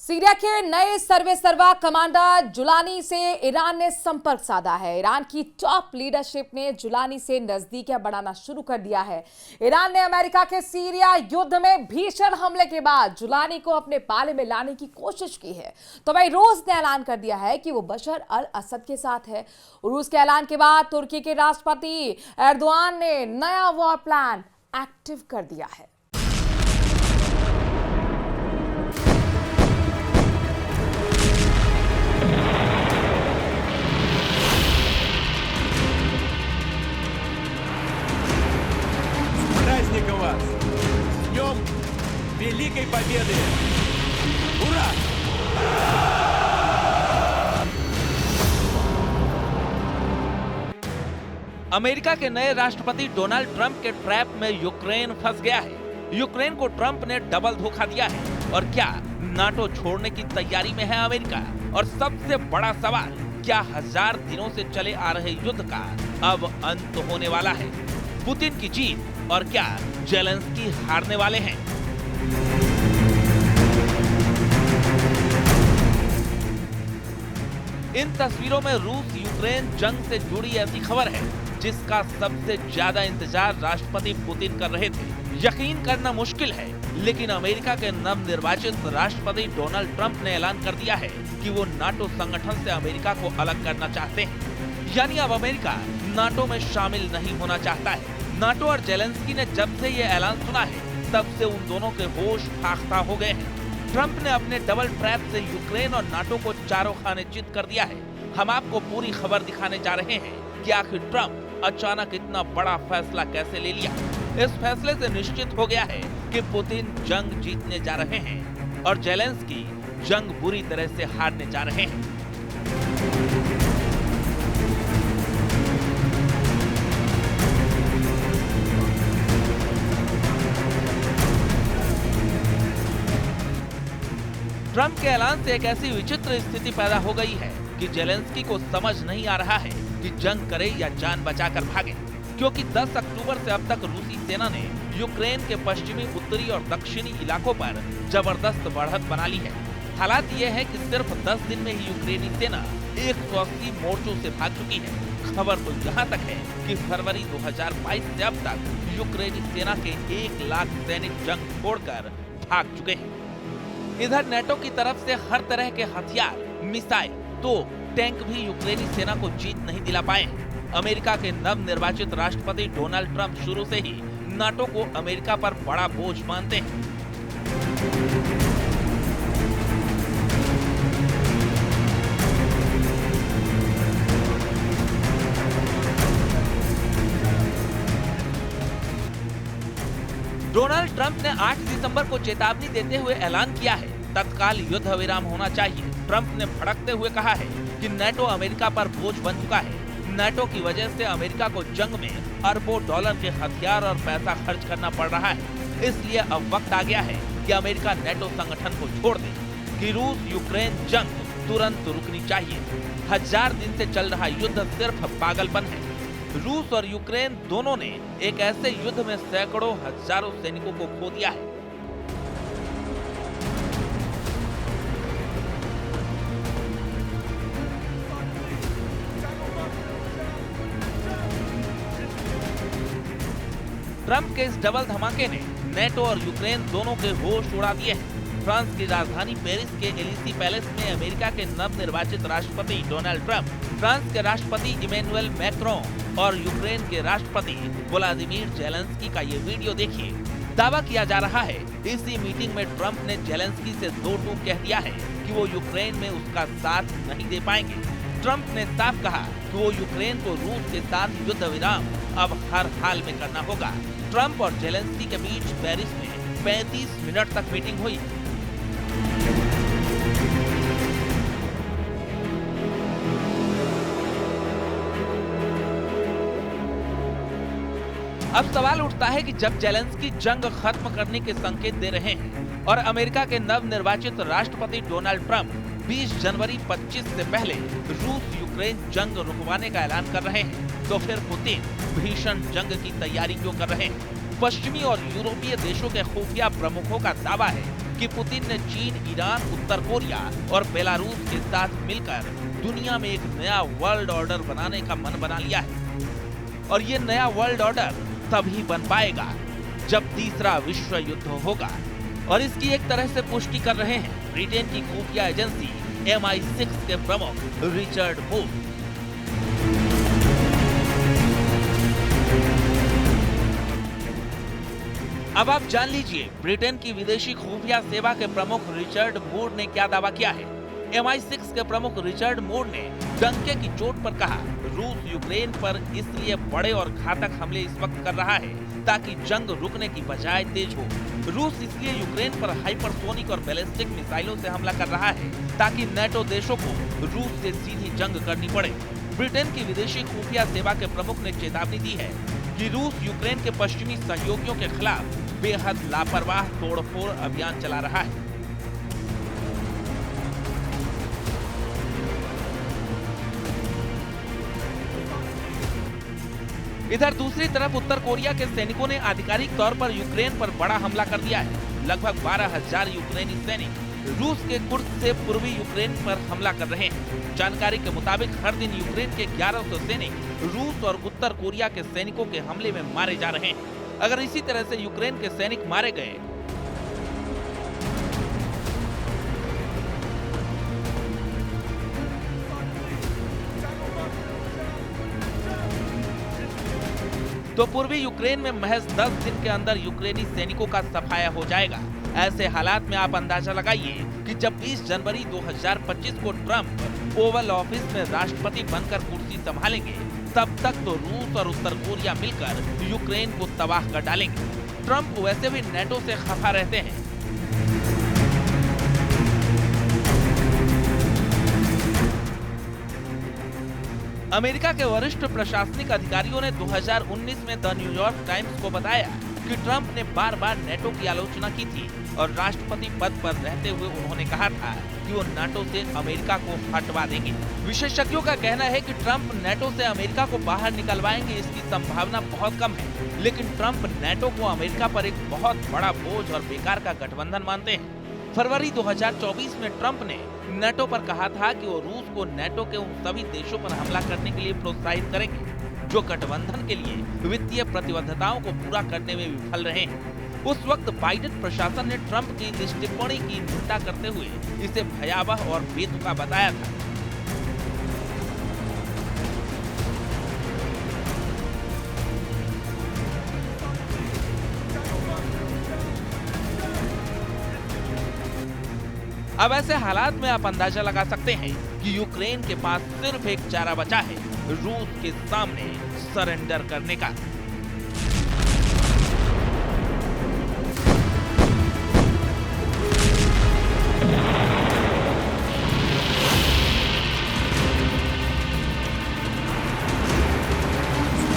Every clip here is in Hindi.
सीरिया के नए सर्वेसर्वा कमांडर जुलानी से ईरान ने संपर्क साधा है। ईरान की टॉप लीडरशिप ने जुलानी से नजदीकियां बढ़ाना शुरू कर दिया है। ईरान ने अमेरिका के सीरिया युद्ध में भीषण हमले के बाद जुलानी को अपने पाले में लाने की कोशिश की है। तो भाई रूस ने ऐलान कर दिया है कि वो बशर अल असद के साथ है। रूस के ऐलान के बाद तुर्की के राष्ट्रपति एर्दोआन ने नया वॉर प्लान एक्टिव कर दिया है। Праздника вас! С Днем Великой Победы! Ура! अमेरिका के नए राष्ट्रपति डोनाल्ड ट्रंप के ट्रैप में यूक्रेन फंस गया है। यूक्रेन को ट्रंप ने डबल धोखा दिया है। और क्या नाटो छोड़ने की तैयारी में है अमेरिका? और सबसे बड़ा सवाल, क्या 1000 दिनों से चले आ रहे युद्ध का अब अंत होने वाला है? पुतिन की जीत और क्या जेलेंस्की हारने वाले हैं? इन तस्वीरों में रूस यूक्रेन जंग से जुड़ी ऐसी खबर है जिसका सबसे ज्यादा इंतजार राष्ट्रपति पुतिन कर रहे थे। यकीन करना मुश्किल है, लेकिन अमेरिका के नवनिर्वाचित राष्ट्रपति डोनाल्ड ट्रंप ने ऐलान कर दिया है कि वो नाटो संगठन से अमेरिका को अलग करना चाहते हैं। यानी अब अमेरिका नाटो में शामिल नहीं होना चाहता है। नाटो और जेलेंस्की ने जब से ये ऐलान सुना है, तब से उन दोनों के होश फाख्ता हो गए हैं। ट्रंप ने अपने डबल ट्रैप से यूक्रेन और नाटो को चारों खाने चित कर दिया है। हम आपको पूरी खबर दिखाने जा रहे हैं कि आखिर ट्रंप अचानक इतना बड़ा फैसला कैसे ले लिया। इस फैसले से निश्चित हो गया है कि पुतिन जंग जीतने जा रहे हैं और जेलेंस्की जंग बुरी तरह से हारने जा रहे हैं। ट्रंप के ऐलान से एक ऐसी विचित्र स्थिति पैदा हो गई है कि जेलेंस्की को समझ नहीं आ रहा है कि जंग करे या जान बचाकर भागे, क्योंकि 10 अक्टूबर से अब तक रूसी सेना ने यूक्रेन के पश्चिमी, उत्तरी और दक्षिणी इलाकों पर जबरदस्त बढ़त बना ली है। हालात ये है कि सिर्फ 10 दिन में ही यूक्रेनी सेना 180 मोर्चों से भाग चुकी है। खबर तो यहाँ तक है कि फरवरी 2022 से अब तक यूक्रेनी सेना के 1 लाख सैनिक जंग छोड़कर भाग चुके हैं। इधर नेटो की तरफ से हर तरह के हथियार, मिसाइल, तोप, टैंक भी यूक्रेनी सेना को जीत नहीं दिला पाए। अमेरिका के नवनिर्वाचित राष्ट्रपति डोनाल्ड ट्रंप शुरू से ही नाटो को अमेरिका पर बड़ा बोझ मानते हैं। डोनाल्ड ट्रंप ने 8 दिसंबर को चेतावनी देते हुए ऐलान किया है, तत्काल युद्ध विराम होना चाहिए। ट्रंप ने भड़कते हुए कहा है कि नाटो अमेरिका पर बोझ बन चुका है। नाटो की वजह से अमेरिका को जंग में अरबों डॉलर के हथियार और पैसा खर्च करना पड़ रहा है। इसलिए अब वक्त आ गया है कि अमेरिका नाटो संगठन को छोड़ दे, कि रूस यूक्रेन जंग तुरंत रुकनी चाहिए। 1000 दिन से चल रहा युद्ध सिर्फ पागलपन है। रूस और यूक्रेन दोनों ने एक ऐसे युद्ध में सैकड़ों हजारों सैनिकों को खो दिया है। ट्रंप के इस डबल धमाके ने नेटो और यूक्रेन दोनों के होश उड़ा दिए हैं। फ्रांस की राजधानी पेरिस के एलिसी पैलेस में अमेरिका के नवनिर्वाचित राष्ट्रपति डोनाल्ड ट्रंप, फ्रांस के राष्ट्रपति इमैनुअल मैक्रोन और यूक्रेन के राष्ट्रपति व्लादिमीर जेलेंस्की का ये वीडियो देखिए। दावा किया जा रहा है इसी मीटिंग में ट्रंप ने जेलेंस्की से दो टूक कह दिया है कि वो यूक्रेन में उसका साथ नहीं दे पाएंगे। ट्रंप ने साफ कहा कि वो यूक्रेन को रूस के साथ युद्ध विराम अब हर हाल में करना होगा। ट्रंप और जेलेंस्की के बीच पेरिस में 35 मिनट तक मीटिंग हुई। अब सवाल उठता है कि जब जेलेंस्की जंग खत्म करने के संकेत दे रहे हैं और अमेरिका के नवनिर्वाचित राष्ट्रपति डोनाल्ड ट्रंप 20 जनवरी 25 से पहले रूस यूक्रेन जंग रुकवाने का ऐलान कर रहे हैं, तो फिर पुतिन भीषण जंग की तैयारी क्यों कर रहे हैं? पश्चिमी और यूरोपीय देशों के खुफिया प्रमुखों का दावा है कि पुतिन ने चीन, ईरान, उत्तर कोरिया और बेलारूस के साथ मिलकर दुनिया में एक नया वर्ल्ड ऑर्डर बनाने का मन बना लिया है। और ये नया वर्ल्ड ऑर्डर तभी बन पाएगा जब तीसरा विश्व युद्ध होगा। और इसकी एक तरह से पुष्टि कर रहे हैं ब्रिटेन की खुफिया एजेंसी MI6 के प्रमुख रिचर्ड मूर। अब आप जान लीजिए ब्रिटेन की विदेशी खुफिया सेवा के प्रमुख रिचर्ड मूर ने क्या दावा किया है। MI6 के प्रमुख रिचर्ड मूर ने डंके की चोट पर कहा, रूस यूक्रेन पर इसलिए बड़े और घातक हमले इस वक्त कर रहा है ताकि जंग रुकने की बजाय तेज हो। रूस इसलिए यूक्रेन पर हाइपरसोनिक और बैलिस्टिक मिसाइलों से हमला कर रहा है ताकि नेटो देशों को रूस से सीधी जंग करनी पड़े। ब्रिटेन की विदेशी खुफिया सेवा के प्रमुख ने चेतावनी दी है कि रूस यूक्रेन के पश्चिमी सहयोगियों के खिलाफ बेहद लापरवाह तोड़फोड़ अभियान चला रहा है। इधर दूसरी तरफ उत्तर कोरिया के सैनिकों ने आधिकारिक तौर पर यूक्रेन पर बड़ा हमला कर दिया है। लगभग 12,000 यूक्रेनी सैनिक रूस के कुर्स्क से पूर्वी यूक्रेन पर हमला कर रहे हैं। जानकारी के मुताबिक हर दिन यूक्रेन के 1100 सैनिक रूस और उत्तर कोरिया के सैनिकों के हमले में मारे जा रहे हैं। अगर इसी तरह से यूक्रेन के सैनिक मारे गए तो पूर्वी यूक्रेन में महज 10 दिन के अंदर यूक्रेनी सैनिकों का सफाया हो जाएगा। ऐसे हालात में आप अंदाजा लगाइए कि जब 20 जनवरी 2025 को ट्रंप ओवल ऑफिस में राष्ट्रपति बनकर कुर्सी संभालेंगे, तब तक तो रूस और उत्तर कोरिया मिलकर यूक्रेन को तबाह कर डालेंगे। ट्रंप वैसे भी नेटो से खफा रहते हैं। अमेरिका के वरिष्ठ प्रशासनिक अधिकारियों ने 2019 में द न्यूयॉर्क टाइम्स को बताया कि ट्रंप ने बार बार नेटो की आलोचना की थी और राष्ट्रपति पद पर रहते हुए उन्होंने कहा था कि वो नाटो से अमेरिका को हटवा देंगे। विशेषज्ञों का कहना है कि ट्रंप नेटो से अमेरिका को बाहर निकलवाएंगे, इसकी संभावना बहुत कम है। लेकिन ट्रंप नेटो को अमेरिका पर एक बहुत बड़ा बोझ और बेकार का गठबंधन मानते हैं। फरवरी 2024 में ट्रंप ने नेटो पर कहा था कि वो रूस को नेटो के उन सभी देशों पर हमला करने के लिए प्रोत्साहित करेंगे जो गठबंधन के लिए वित्तीय प्रतिबद्धताओं को पूरा करने में विफल रहे हैं। उस वक्त बाइडेन प्रशासन ने ट्रंप की इस टिप्पणी की निंदा करते हुए इसे भयावह और बेतुका बताया था। अब ऐसे हालात में आप अंदाजा लगा सकते हैं कि यूक्रेन के पास सिर्फ एक चारा बचा है, रूस के सामने सरेंडर करने का।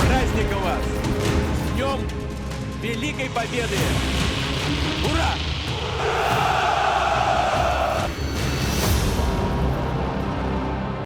Праздника вас! С Днем Великой Победы! Ура!